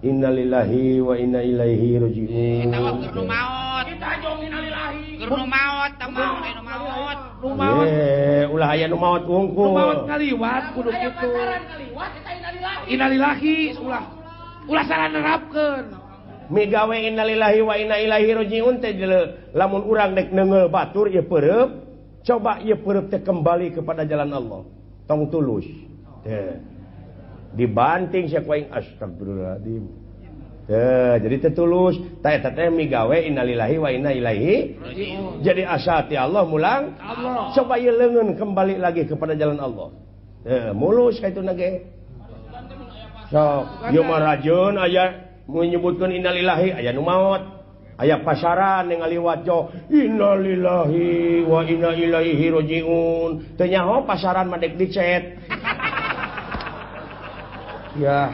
innalillahi wa inna ilaihi rajiun. Kita wah keur maot. Kita jong innalillahi. Keur maot, tamang anu maot. Nu maot. Ulah aya nu maot wungkul. Nu maot ngaliwat kudu kitu. Innalillahi ulah salah nerapkeun. Migawe innalillahi wa inna ilaihi rajiun teh lamun urang dek neungeul batur ieu peureup, coba ieu peureup teh kembali kepada jalan Allah. Tong tulus. Teh. Dibanting sia ku aing astagfirullahaladzim. Teh, jadi teh tulus, teh teh migawe innalillahi wa inna ilaihi rajiun. Jadi asa ti Allah mulang Allah. Coba ieu leungeun kembali lagi kepada jalan Allah. Teh, mulus kaituna ge. Sok, ieu mah rajeun aya menyebutkan innalillahi aya nu maot, aya pasaran yang ngaliwat jo innalillahi wa inna ilaihi rajiun teu nyaho pasaran madek dicet ya